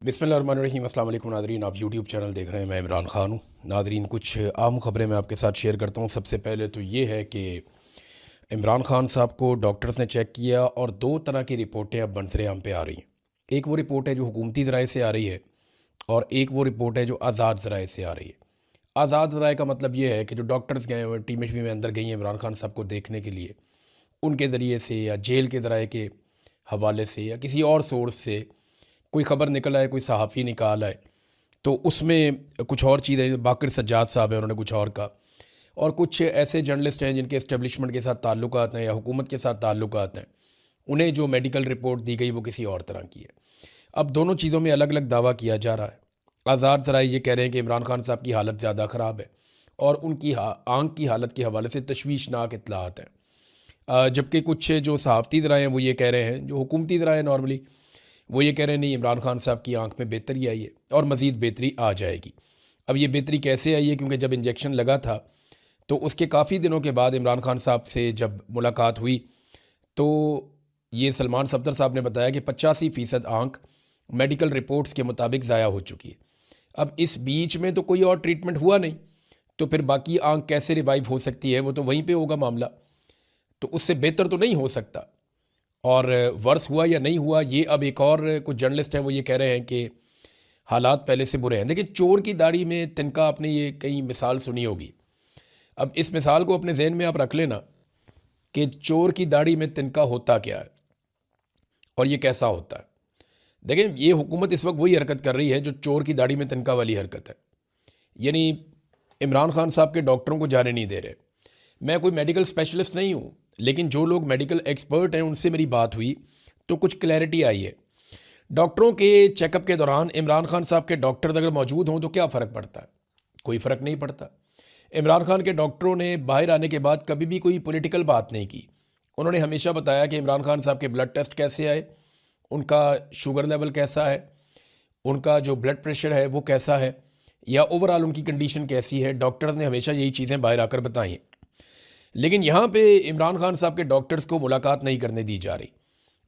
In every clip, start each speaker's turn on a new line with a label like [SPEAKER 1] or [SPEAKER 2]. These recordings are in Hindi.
[SPEAKER 1] बिस्मिल्लाहिर्रहमानिर्रहीम। अस्सलाम वालेकुम नादरीन, आप यूट्यूब चैनल देख रहे हैं। मैं इमरान खान हूँ। नादरीन, कुछ आम खबरें मैं आपके साथ शेयर करता हूँ। सबसे पहले तो ये है कि इमरान खान साहब को डॉक्टर्स ने चेक किया और दो तरह की रिपोर्टें अब बंसरेआम पे आ रही हैं। एक वो रिपोर्ट है जो हुकूमती ज़राए से आ रही है और एक वो रिपोर्ट है जो आज़ाद ज़राए से आ रही है। आज़ाद ज़राए का मतलब ये है कि जो डॉक्टर्स गए हुए टीम में अंदर गई हैं इमरान खान साहब को देखने के लिए, उनके ज़रिए से या जेल के ज़राए के हवाले से या किसी और सोर्स से कोई ख़बर निकल आए, कोई सहाफ़ी निकाल आए, तो उसमें कुछ और चीज़ें, बाकर सज्जाद साहब हैं, उन्होंने कुछ और कहा, और कुछ ऐसे जर्नलिस्ट हैं जिनके इस्टेब्लिशमेंट के साथ ताल्लुकात हैं या हुकूमत के साथ ताल्लुकात हैं, उन्हें जो मेडिकल रिपोर्ट दी गई वो किसी और तरह की है। अब दोनों चीज़ों में अलग अलग दावा किया जा रहा है। आज़ाद ज़राए ये कह रहे हैं कि इमरान खान साहब की हालत ज़्यादा ख़राब है और उनकी आँख की हालत के हवाले से तशवीशनाक इत्तलात हैं, जबकि कुछ जो सहाफ़ती ज़राए हैं वो ये कह रहे हैं, जो हुकूमती ज़राए हैं नॉर्मली, वो ये कह रहे हैं नहीं, इमरान खान साहब की आंख में बेहतरी आई है और मज़ीद बेहतरी आ जाएगी। अब ये बेहतरी कैसे आई है, क्योंकि जब इंजेक्शन लगा था तो उसके काफ़ी दिनों के बाद इमरान खान साहब से जब मुलाकात हुई तो ये सलमान सफदर साहब ने बताया कि 85% आंख मेडिकल रिपोर्ट्स के मुताबिक ज़ाया हो चुकी है। अब इस बीच में तो कोई और ट्रीटमेंट हुआ नहीं, तो फिर बाकी आंख कैसे रिवाइव हो सकती है? वो तो वहीं पे होगा मामला, तो उससे बेहतर तो नहीं हो सकता। और वर्स हुआ या नहीं हुआ, ये अब एक और कुछ जर्नलिस्ट हैं वो ये कह रहे हैं कि हालात पहले से बुरे हैं। देखिए, चोर की दाढ़ी में तिनका, आपने ये कहीं मिसाल सुनी होगी। अब इस मिसाल को अपने जहन में आप रख लेना कि चोर की दाढ़ी में तिनका होता क्या है और ये कैसा होता है। देखिए, ये हुकूमत इस वक्त वही हरकत कर रही है जो चोर की दाढ़ी में तिनका वाली हरकत है। यानी इमरान खान साहब के डॉक्टरों को जाने नहीं दे रहे। मैं कोई मेडिकल स्पेशलिस्ट नहीं हूँ, लेकिन जो लोग मेडिकल एक्सपर्ट हैं उनसे मेरी बात हुई तो कुछ क्लैरिटी आई है। डॉक्टरों के चेकअप के दौरान इमरान खान साहब के डॉक्टर अगर मौजूद हों तो क्या फ़र्क पड़ता है? कोई फ़र्क नहीं पड़ता। इमरान खान के डॉक्टरों ने बाहर आने के बाद कभी भी कोई पॉलिटिकल बात नहीं की। उन्होंने हमेशा बताया कि इमरान खान साहब के ब्लड टेस्ट कैसे आए, उनका शुगर लेवल कैसा है, उनका जो ब्लड प्रेशर है वो कैसा है, या ओवरऑल उनकी कंडीशन कैसी है। डॉक्टर ने हमेशा यही चीज़ें बाहर आकर बताई हैं। लेकिन यहाँ पे इमरान खान साहब के डॉक्टर्स को मुलाकात नहीं करने दी जा रही।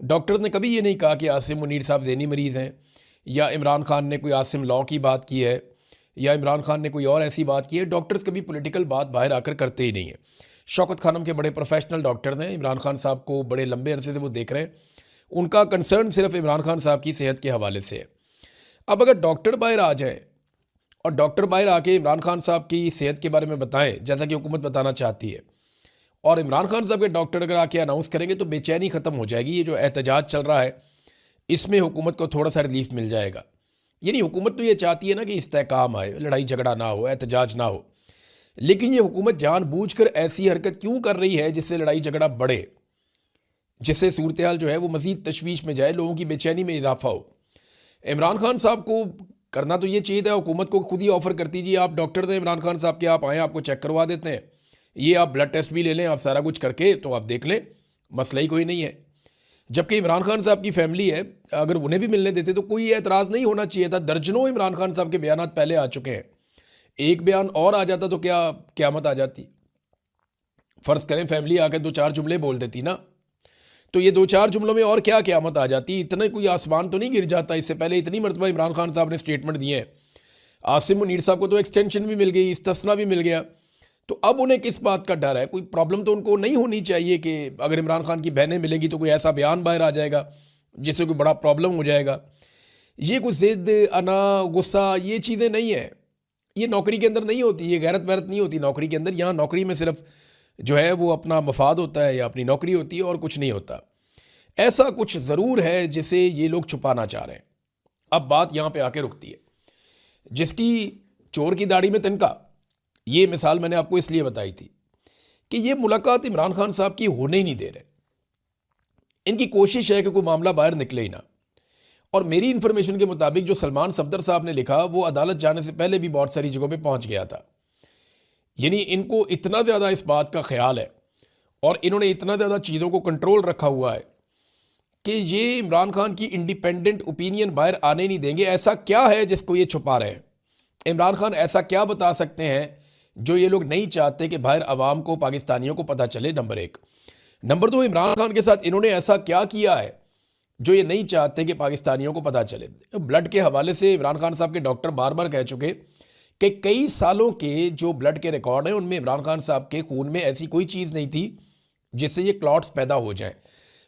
[SPEAKER 1] डॉक्टर्स ने कभी ये नहीं कहा कि आसिम मुनीर साहब ज़हनी मरीज़ हैं, या इमरान खान ने कोई आसिम लॉ की बात की है, या इमरान खान ने कोई और ऐसी बात की है। डॉक्टर्स कभी पॉलिटिकल बात बाहर आकर करते ही नहीं है। शौकत खानम के बड़े प्रोफेशनल डॉक्टर्स हैं, इमरान खान साहब को बड़े लंबे अरसे से वो देख रहे हैं। उनका कंसर्न सिर्फ इमरान खान साहब की सेहत के हवाले से है। अब अगर डॉक्टर बाहर आ जाए और डॉक्टर बाहर आके इमरान खान साहब की सेहत के बारे में बताएं, जैसा कि हुकूमत बताना चाहती है, और इमरान खान साहब के डॉक्टर अगर आके अनाउंस करेंगे तो बेचैनी ख़त्म हो जाएगी। ये जो एहतजाज चल रहा है इसमें हुकूमत को थोड़ा सा रिलीफ मिल जाएगा। यानी हुकूमत तो ये चाहती है ना कि इस्तेहकाम आए, लड़ाई झगड़ा ना हो, एहतजाज ना हो, लेकिन ये हुकूमत जानबूझकर ऐसी हरकत क्यों कर रही है जिससे लड़ाई झगड़ा बढ़े, जिससे सूरत हाल जो है वो मज़ीद तशवीश में जाए, लोगों की बेचैनी में इजाफा हो। इमरान खान साहब को करना तो ये चाहिए था, हुकूमत को खुद ही ऑफ़र कर दीजिए, आप डॉक्टर थे इमरान खान साहब के, आप आएँ, आपको चेक करवा देते हैं, ये आप ब्लड टेस्ट भी ले लें, आप सारा कुछ करके तो आप देख लें, मसला ही कोई नहीं है। जबकि इमरान खान साहब की फैमिली है, अगर उन्हें भी मिलने देते तो कोई एतराज़ नहीं होना चाहिए था। दर्जनों इमरान खान साहब के बयान पहले आ चुके हैं, एक बयान और आ जाता तो क्या क़यामत आ जाती। फ़र्ज़ करें फैमिली आकर दो चार जुमले बोल देती ना, तो ये दो चार जुमलों में और क्या क़यामत आ जाती। इतना कोई आसमान तो नहीं गिर जाता। इससे पहले इतनी मरतबा इमरान खान साहब ने स्टेटमेंट दिए हैं। आसिम मुनीर साहब को तो एक्सटेंशन भी मिल गई, इस्तिस्ना भी मिल गया, तो अब उन्हें किस बात का डर है? कोई प्रॉब्लम तो उनको नहीं होनी चाहिए कि अगर इमरान खान की बहनें मिलेंगी तो कोई ऐसा बयान बाहर आ जाएगा जिससे कोई बड़ा प्रॉब्लम हो जाएगा। ये कोई ज़िद, अना, गुस्सा, ये चीज़ें नहीं है। ये नौकरी के अंदर नहीं होती, ये गैरत वैरत नहीं होती नौकरी के अंदर। यहाँ नौकरी में सिर्फ जो है वो अपना मफाद होता है या अपनी नौकरी होती है और कुछ नहीं होता। ऐसा कुछ ज़रूर है जिसे ये लोग छुपाना चाह रहे हैं। अब बात यहाँ पे आके रुकती है। जिसकी चोर की दाढ़ी में तिनका, ये मिसाल मैंने आपको इसलिए बताई थी कि ये मुलाकात इमरान खान साहब की होने ही नहीं दे रहे। इनकी कोशिश है कि कोई मामला बाहर निकले ही ना। और मेरी इन्फॉर्मेशन के मुताबिक जो सलमान सफदर साहब ने लिखा वो अदालत जाने से पहले भी बहुत सारी जगहों पे पहुंच गया था। यानी इनको इतना ज़्यादा इस बात का ख्याल है और इन्होंने इतना ज़्यादा चीज़ों को कंट्रोल रखा हुआ है कि ये इमरान खान की इंडिपेंडेंट ओपिनियन बाहर आने नहीं देंगे। ऐसा क्या है जिसको ये छुपा रहे हैं? इमरान खान ऐसा क्या बता सकते हैं जो ये लोग नहीं चाहते कि बाहर आवाम को, पाकिस्तानियों को पता चले? नंबर एक। नंबर दो, इमरान खान के साथ इन्होंने ऐसा क्या किया है जो ये नहीं चाहते कि पाकिस्तानियों को पता चले। ब्लड के हवाले से इमरान खान साहब के डॉक्टर बार बार कह चुके कि कई सालों के जो ब्लड के रिकॉर्ड हैं उनमें इमरान खान साहब के खून में ऐसी कोई चीज़ नहीं थी जिससे ये क्लॉट्स पैदा हो जाएं।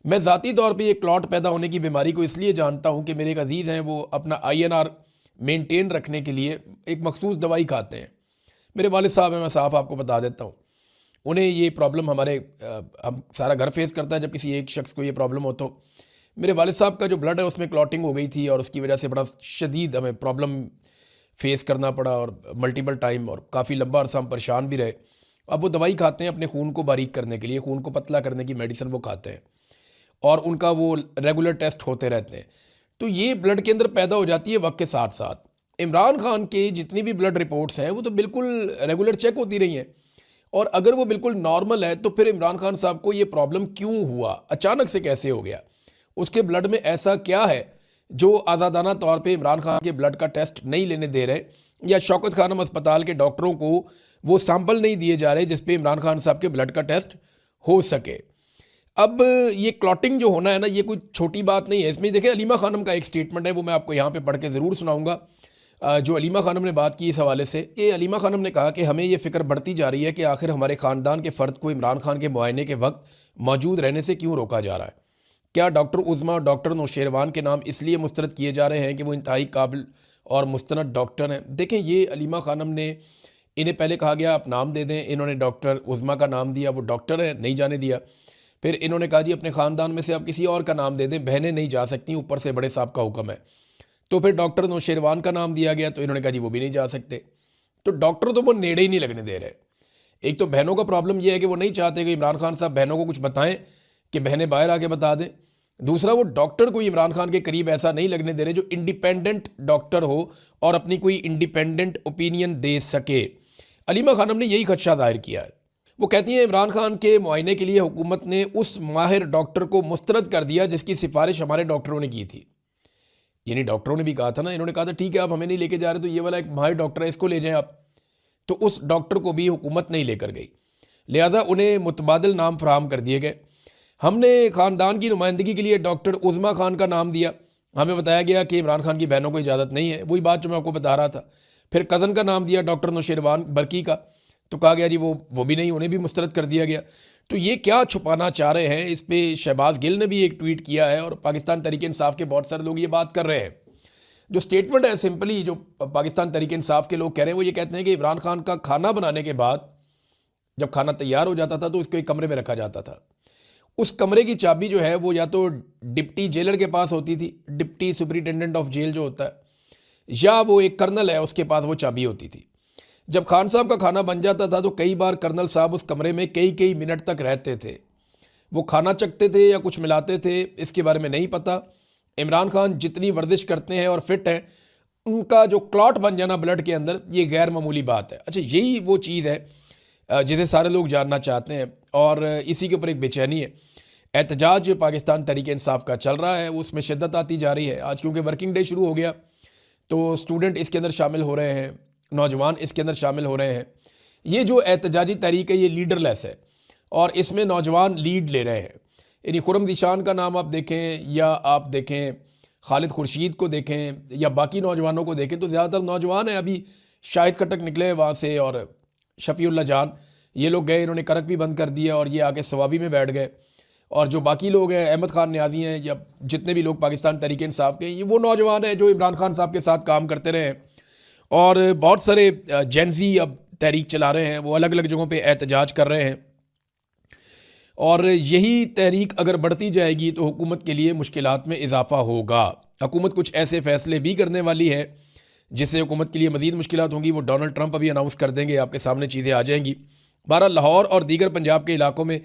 [SPEAKER 1] मैं ज़ाती तौर पे ये क्लॉट पैदा होने की बीमारी को इसलिए जानता हूँ कि मेरे एक अजीज़ हैं, वो अपना INR मेंटेन रखने के लिए एक मखसूस दवाई खाते हैं। मेरे वालिद साहब हैं, मैं साफ आपको बता देता हूँ, उन्हें ये प्रॉब्लम हम सारा घर फेस करता है जब किसी एक शख्स को ये प्रॉब्लम हो। तो मेरे वालिद साहब का जो ब्लड है उसमें क्लॉटिंग हो गई थी और उसकी वजह से बड़ा शदीद हमें प्रॉब्लम फेस करना पड़ा और मल्टीपल टाइम, और काफ़ी लंबा अरसा हम परेशान भी रहे। अब वो दवाई खाते हैं अपने खून को बारीक करने के लिए, खून को पतला करने की मेडिसिन वो खाते हैं और उनका वो रेगुलर टेस्ट होते रहते हैं। तो ये ब्लड के अंदर पैदा हो जाती है वक्त के साथ साथ। इमरान खान के जितनी भी ब्लड रिपोर्ट्स हैं वो तो बिल्कुल रेगुलर चेक होती रही हैं, और अगर वो बिल्कुल नॉर्मल है तो फिर इमरान खान साहब को ये प्रॉब्लम क्यों हुआ, अचानक से कैसे हो गया, उसके ब्लड में ऐसा क्या है जो आज़ादाना तौर पे इमरान खान के ब्लड का टेस्ट नहीं लेने दे रहे, या शौकत खानम अस्पताल के डॉक्टरों को वो सैंपल नहीं दिए जा रहे जिस पे इमरान खान साहब के ब्लड का टेस्ट हो सके। अब ये क्लॉटिंग जो होना है ना, ये कोई छोटी बात नहीं है। इसमें देखिए अलीमा खानम का एक स्टेटमेंट है, वो मैं आपको यहाँ पे पढ़ के ज़रूर सुनाऊंगा। जो अलीमा खानम ने बात की इस हवाले से, कि अलीमा खानम ने कहा कि हमें ये फ़िक्र बढ़ती जा रही है कि आखिर हमारे ख़ानदान के फ़र्द को इमरान खान के मुआयने के वक्त मौजूद रहने से क्यों रोका जा रहा है। क्या डॉक्टर उज़मा और डॉक्टर नौशेरवान के नाम इसलिए मुस्तरद किए जा रहे हैं कि वो इंतहाई काबिल और मुस्तनद डॉक्टर हैं। देखें, ये अलीमा खानम ने, इन्हें पहले कहा गया आप नाम दे दें, इन्होंने डॉक्टर उज़मा का नाम दिया, वो डॉक्टर है नहीं जाने दिया। फिर इन्होंने कहा जी अपने ख़ानदान में से आप किसी और का नाम दे दें, बहनें नहीं जा सकती, ऊपर से बड़े साहब का हुक्म है। तो फिर डॉक्टर नौशेरवान का नाम दिया गया, तो इन्होंने कहा जी वो भी नहीं जा सकते। तो डॉक्टर तो वो नेड़े ही नहीं लगने दे रहे। एक तो बहनों का प्रॉब्लम ये है कि वो नहीं चाहते कि इमरान खान साहब बहनों को कुछ बताएं कि बहनें बाहर आके बता दें। दूसरा, वो डॉक्टर कोई इमरान खान के करीब ऐसा नहीं लगने दे रहे जो इंडिपेंडेंट डॉक्टर हो और अपनी कोई इंडिपेंडेंट ओपिनियन दे सके। अलीमा खानम ने यही खदशा जाहिर किया है। वो कहती हैं इमरान खान के मुआयने के लिए हुकूमत ने उस माहिर डॉक्टर को मुस्तरद कर दिया जिसकी सिफारिश हमारे डॉक्टरों ने की थी। यानी डॉक्टरों ने भी कहा था ना, इन्होंने कहा था ठीक है आप हमें नहीं लेके जा रहे तो ये वाला एक माहिर डॉक्टर है, इसको ले जाएं आप। तो उस डॉक्टर को भी हुकूमत नहीं लेकर गई, लिहाजा उन्हें मुतबादिल नाम फराहम कर दिए गए। हमने ख़ानदान की नुमाइंदगी के लिए डॉक्टर उज़मा खान का नाम दिया। हमें बताया गया कि इमरान खान की बहनों को इजाज़त नहीं है, वही बात जो मैं आपको बता रहा था। फिर कज़न का नाम दिया डॉक्टर नौशेरवान बरकी का, तो कहा गया जी वो भी नहीं, उन्हें भी मुस्तरद कर दिया गया। तो ये क्या छुपाना चाह रहे हैं, इस पर शहबाज गिल ने भी एक ट्वीट किया है और पाकिस्तान तहरीक इंसाफ के बहुत सारे लोग ये बात कर रहे हैं। जो स्टेटमेंट है सिंपली जो पाकिस्तान तहरीक इंसाफ के लोग कह रहे हैं वो ये कहते हैं कि इमरान खान का खाना बनाने के बाद जब खाना तैयार हो जाता था तो इसको एक कमरे में रखा जाता था। उस कमरे की चाबी जो है वो या तो डिप्टी जेलर के पास होती थी, डिप्टी सुपरिटेंडेंट ऑफ जेल जो होता है, या वो एक कर्नल है उसके पास वो चाबी होती थी। जब खान साहब का खाना बन जाता था तो कई बार कर्नल साहब उस कमरे में कई कई मिनट तक रहते थे। वो खाना चखते थे या कुछ मिलाते थे, इसके बारे में नहीं पता। इमरान खान जितनी वर्जिश करते हैं और फिट हैं, उनका जो क्लॉट बन जाना ब्लड के अंदर, ये गैर मामूली बात है। अच्छा, यही वो चीज़ है जिसे सारे लोग जानना चाहते हैं और इसी के ऊपर एक बेचैनी है। एहतजाज पाकिस्तान तहरीक इंसाफ का चल रहा है, उसमें शिद्दत आती जा रही है। आज क्योंकि वर्किंग डे शुरू हो गया तो स्टूडेंट इसके अंदर शामिल हो रहे हैं, नौजवान इसके अंदर शामिल हो रहे हैं। ये जो एहतजाजी तहरीक है ये लीडरलेस है और इसमें नौजवान लीड ले रहे हैं। यानी खुरम दिशान का नाम आप देखें या आप देखें खालिद खुर्शीद को देखें या बाकी नौजवानों को देखें तो ज़्यादातर नौजवान हैं। अभी शाहिद खटक निकले वहाँ से और शफीउल्ला जान, ये लोग गए, इन्होंने करक भी बंद कर दिया और ये आके सवाबी में बैठ गए। और जो बाकी लोग हैं, अहमद खान न्याजी हैं या जितने भी लोग पाकिस्तान तहरीक इंसाफ के, ये वो नौजवान हैं जो इमरान खान साहब के साथ काम करते रहे हैं। और बहुत सारे जेंजी अब तहरीक चला रहे हैं, वो अलग अलग जगहों पे एहतजाज कर रहे हैं। और यही तहरीक अगर बढ़ती जाएगी तो हुकूमत के लिए मुश्किलात में इजाफा होगा। हुकूमत कुछ ऐसे फ़ैसले भी करने वाली है जिससे हुकूमत के लिए मज़ीद मुश्किलात होंगी। वो डोनाल्ड ट्रंप अभी अनाउंस कर देंगे, आपके सामने चीज़ें आ जाएंगी। बहरहाल लाहौर और दीगर पंजाब के इलाकों में